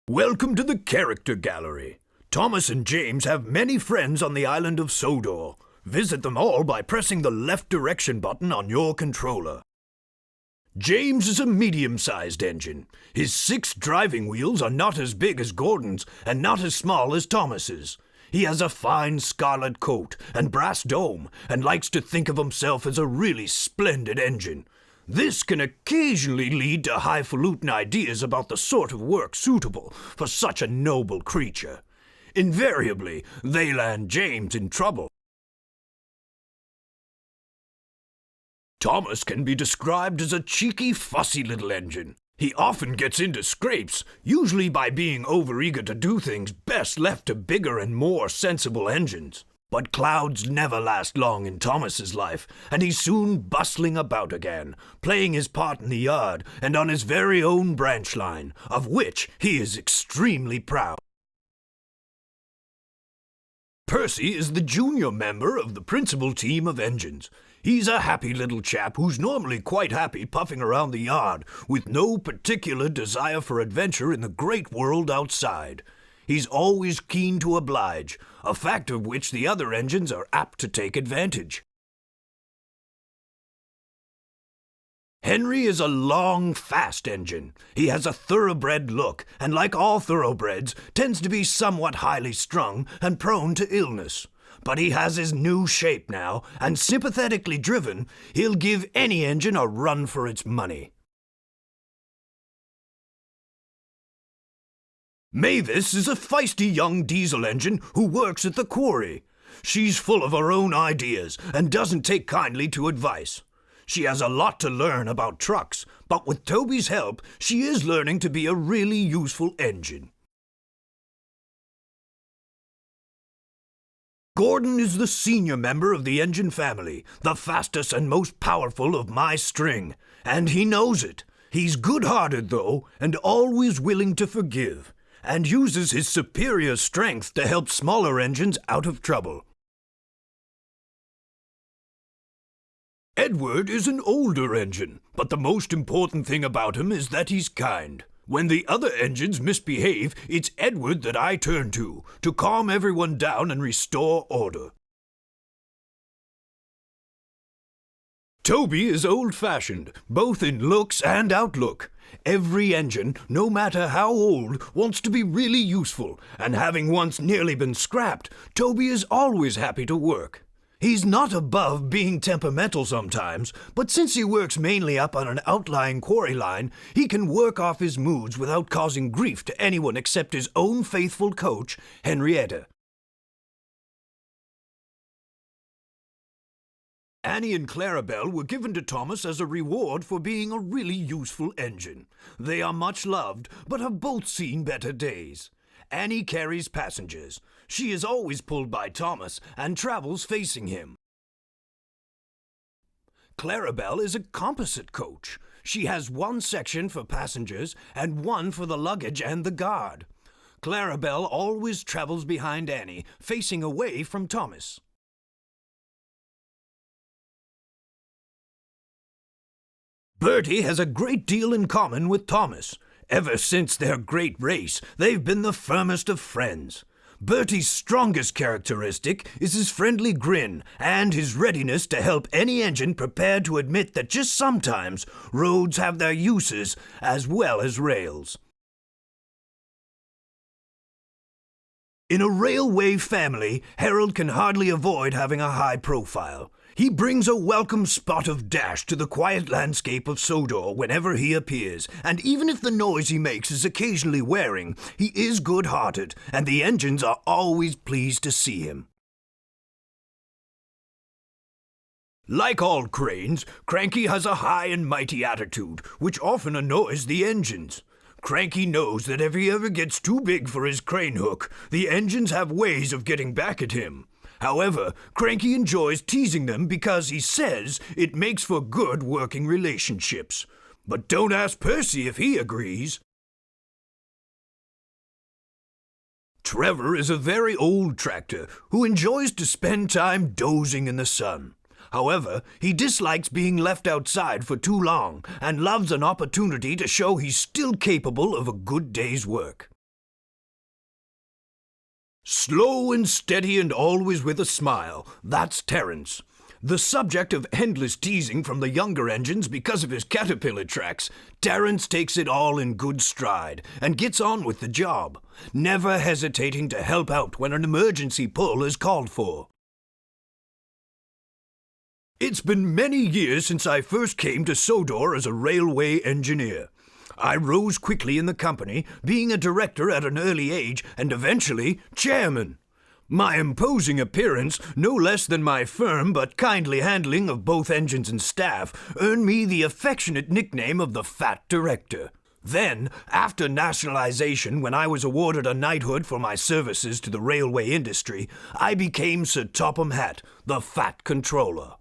Welcome to the Character Gallery. Thomas and James have many friends on the island of Sodor. Visit them all by pressing the left direction button on your controller. James is a medium-sized engine. His 6 driving wheels are not as big as Gordon's and not as small as Thomas's. He has a fine scarlet coat and brass dome and likes to think of himself as a really splendid engine. This can occasionally lead to highfalutin ideas about the sort of work suitable for such a noble creature. Invariably, they land James in trouble. Thomas can be described as a cheeky, fussy little engine. He often gets into scrapes, usually by being overeager to do things best left to bigger and more sensible engines. But clouds never last long in Thomas's life, and he's soon bustling about again, playing his part in the yard and on his very own branch line, of which he is extremely proud. Percy is the junior member of the principal team of engines. He's a happy little chap who's normally quite happy puffing around the yard, with no particular desire for adventure in the great world outside. He's always keen to oblige, a fact of which the other engines are apt to take advantage. Henry is a long, fast engine. He has a thoroughbred look, and like all thoroughbreds, tends to be somewhat highly strung and prone to illness. But he has his new shape now, and sympathetically driven, he'll give any engine a run for its money. Mavis is a feisty young diesel engine who works at the quarry. She's full of her own ideas and doesn't take kindly to advice. She has a lot to learn about trucks, but with Toby's help, she is learning to be a really useful engine. Gordon is the senior member of the engine family, the fastest and most powerful of my string, and he knows it. He's good-hearted, though, and always willing to forgive, and uses his superior strength to help smaller engines out of trouble. Edward is an older engine, but the most important thing about him is that he's kind. When the other engines misbehave, it's Edward that I turn to calm everyone down and restore order. Toby is old-fashioned, both in looks and outlook. Every engine, no matter how old, wants to be really useful, and having once nearly been scrapped, Toby is always happy to work. He's not above being temperamental sometimes, but since he works mainly up on an outlying quarry line, he can work off his moods without causing grief to anyone except his own faithful coach, Henrietta. Annie and Clarabelle were given to Thomas as a reward for being a really useful engine. They are much loved, but have both seen better days. Annie carries passengers. She is always pulled by Thomas and travels facing him. Clarabelle is a composite coach. She has one section for passengers and one for the luggage and the guard. Clarabelle always travels behind Annie, facing away from Thomas. Bertie has a great deal in common with Thomas. Ever since their great race, they've been the firmest of friends. Bertie's strongest characteristic is his friendly grin and his readiness to help any engine prepared to admit that just sometimes roads have their uses as well as rails. In a railway family, Harold can hardly avoid having a high profile. He brings a welcome spot of dash to the quiet landscape of Sodor whenever he appears, and even if the noise he makes is occasionally wearing, he is good-hearted, and the engines are always pleased to see him. Like all cranes, Cranky has a high and mighty attitude, which often annoys the engines. Cranky knows that if he ever gets too big for his crane hook, the engines have ways of getting back at him. However, Cranky enjoys teasing them because he says it makes for good working relationships. But don't ask Percy if he agrees. Trevor is a very old tractor who enjoys to spend time dozing in the sun. However, he dislikes being left outside for too long and loves an opportunity to show he's still capable of a good day's work. Slow and steady and always with a smile, that's Terence. The subject of endless teasing from the younger engines because of his caterpillar tracks, Terence takes it all in good stride and gets on with the job, never hesitating to help out when an emergency pull is called for. It's been many years since I first came to Sodor as a railway engineer. I rose quickly in the company, being a director at an early age and eventually chairman. My imposing appearance, no less than my firm but kindly handling of both engines and staff, earned me the affectionate nickname of the Fat Director. Then, after nationalization, when I was awarded a knighthood for my services to the railway industry, I became Sir Topham Hatt, the Fat Controller.